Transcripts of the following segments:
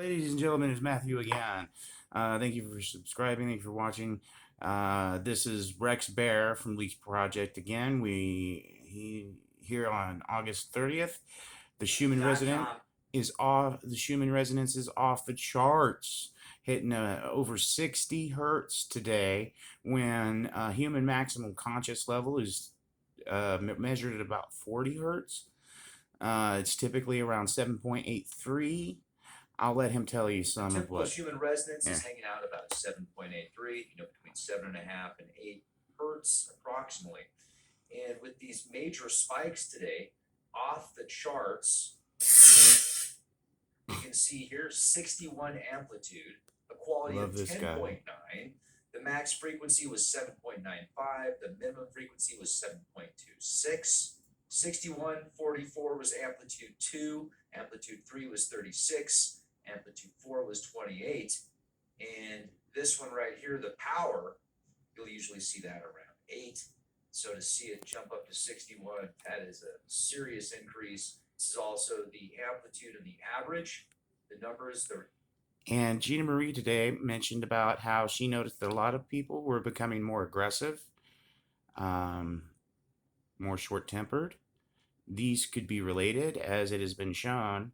Ladies and gentlemen, it's Matthew again. Thank you for subscribing. Thank you for watching. This is Rex Bear from Leaks Project again. Here on August 30th. The Schumann resident is off. The Schumann resonance is off the charts, hitting over 60 hertz today. When human maximum conscious level is measured at about 40 hertz. It's typically around 7.83. I'll let him tell you some of what. Typical human resonance is hanging out about 7.83, between 7.5 and 8 hertz approximately. And with these major spikes today, off the charts, you can see here 61 amplitude, a quality of 10.9. The max frequency was 7.95. The minimum frequency was 7.26. 6144 was amplitude 2. Amplitude 3 was 36. Amplitude 4 was 28. And this one right here, the power, you'll usually see that around 8. So to see it jump up to 61, that is a serious increase. This is also the amplitude and the average. The numbers, And Gina Marie today mentioned about how she noticed that a lot of people were becoming more aggressive, more short-tempered. These could be related, as it has been shown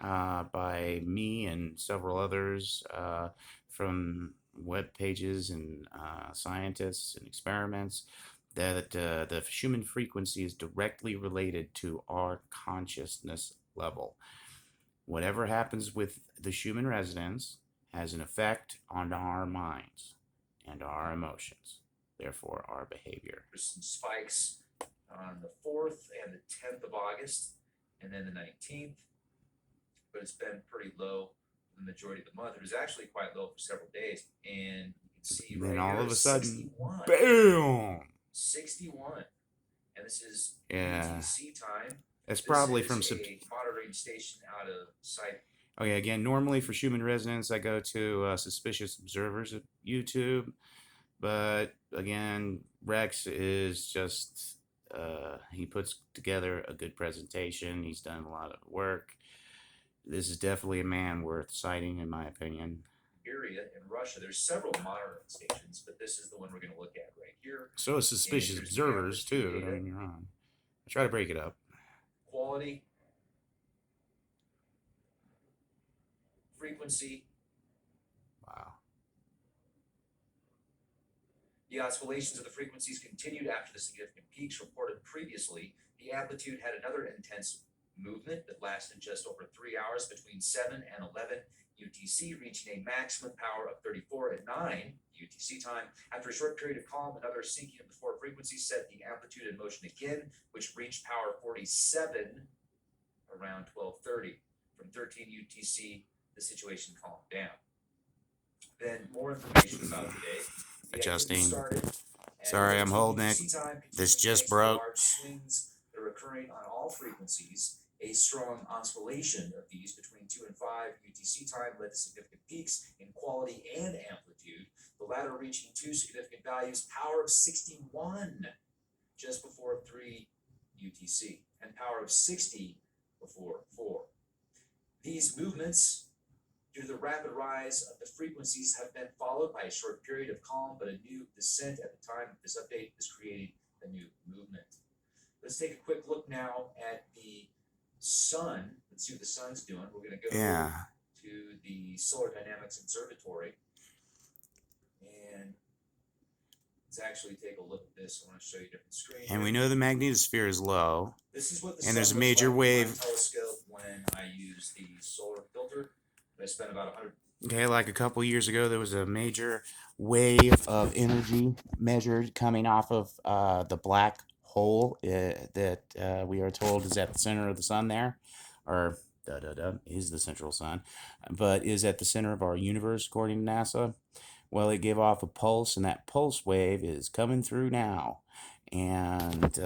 by me and several others from web pages and scientists and experiments, that the Schumann frequency is directly related to our consciousness level. Whatever happens with the Schumann resonance has an effect on our minds and our emotions, therefore our behavior. There's some spikes on the 4th and the 10th of August, and then the 19th, but it's been pretty low for the majority of the month. It was actually quite low for several days, and you can see then right all here, of a sudden, 61. BAM! 61, and this is Yeah. UTC time. That's probably from a monitoring station out of sight. Okay, again, normally for Schumann resonance, I go to Suspicious Observers at YouTube. But again, Rex is just, he puts together a good presentation. He's done a lot of work. This is definitely a man worth citing, in my opinion. Area in Russia, there's several monitoring stations, but this is the one we're going to look at right here. So is Suspicious Observers, too. Don't get me wrong. I try to break it up. Quality, frequency. Wow. The oscillations of the frequencies continued after the significant peaks reported previously. The amplitude had another intense movement that lasted just over 3 hours between 7 and 11 UTC, reaching a maximum power of 34 at 9 UTC time. After a short period of calm, another sinking of the 4 frequencies set the amplitude in motion again, which reached power 47 around 12:30. From 13 UTC, the situation calmed down. Then more information about today. Adjusting. Sorry, I'm holding it. This just broke. Large swings that are occurring on all frequencies. A strong oscillation of these between 2 and 5 UTC time led to significant peaks in quality and amplitude, the latter reaching 2 significant values, power of 61 just before 3 UTC, and power of 60 before 4. These movements, due to the rapid rise of the frequencies, have been followed by a short period of calm, but a new descent at the time of this update is creating a new movement. Let's take a quick look now at the sun. Let's see what the sun's doing. We're going to go to the Solar Dynamics Observatory, and let's actually take a look at this. I want to show you a different screen. And we know the magnetosphere is low. This is what the and there's a major wave. My telescope when I use the solar filter. I spent about 100. Okay, like a couple years ago, there was a major wave of energy measured coming off of the black hole that we are told is at the center of the sun there, or is the central sun, but is at the center of our universe, according to NASA. Well, it gave off a pulse, and that pulse wave is coming through now, and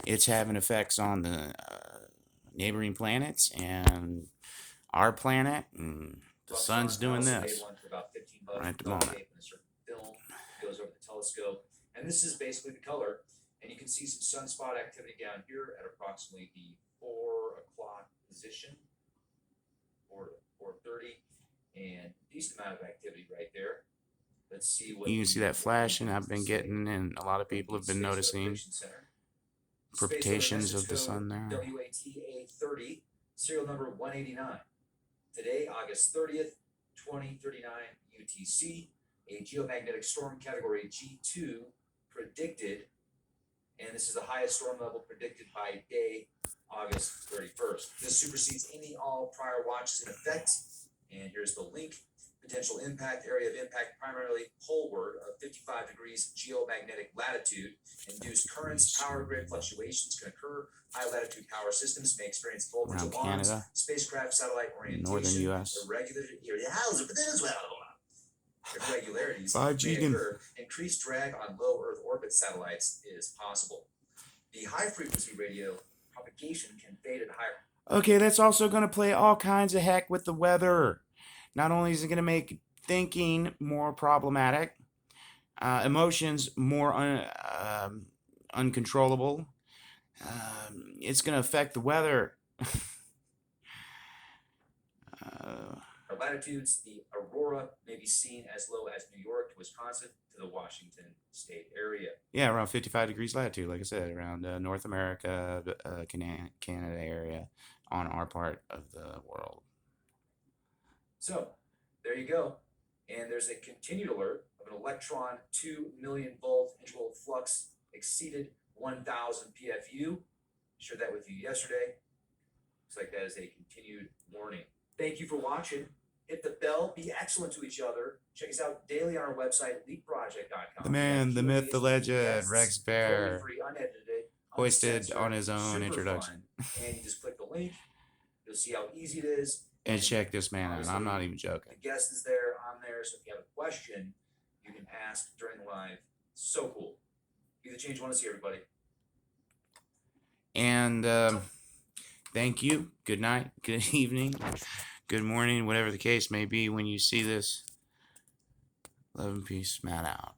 it's having effects on the neighboring planets and our planet, and the sun's doing this right at the moment. Film goes over the telescope, and this is basically the color. And you can see some sunspot activity down here at approximately the 4 o'clock position, or 4:30. and decent amount of activity right there. Let's see what You can see that flashing. I've been say getting, and a lot of people have been Space noticing Observation Center. perputations of the sun there. WATA 30, serial number 189. Today, August 30th, 2039 UTC, a geomagnetic storm category G2 predicted, and this is the highest storm level predicted by day, August 31st. This supersedes any all prior watches in effect, and here's the link. Potential impact, area of impact primarily poleward of 55 degrees geomagnetic latitude. Induced currents, power grid fluctuations can occur. High latitude power systems may experience voltage Around alarms, Canada, spacecraft satellite orientation, northern U.S. irregularities 5G may occur. Increased drag on low Earth orbit satellites is possible. The high frequency radio propagation can fade at higher. Okay, that's also going to play all kinds of heck with the weather. Not only is it going to make thinking more problematic, emotions more uncontrollable, it's going to affect the weather. Our latitudes, the aurora may be seen as low as New York to Wisconsin to the Washington state area. Yeah, around 55 degrees latitude, like I said, around North America, Canada area on our part of the world. So, there you go. And there's a continued alert of an electron 2 million volt integral flux exceeded 1000 PFU. Shared that with you yesterday. Looks like that is a continued warning. Thank you for watching. Hit the bell. Be excellent to each other. Check us out daily on our website, leapproject.com. The man, the myth, the legend, Rex Bear, Totally free, unedited, hoisted on his own introduction. And you just click the link. You'll see how easy it is. And check this man out. I'm not even joking. The guest is there, I'm there, so if you have a question, you can ask during the live. So cool. Be the change you want to see, everybody. And thank you. Good night, good evening, good morning, whatever the case may be when you see this. Love and peace. Matt out.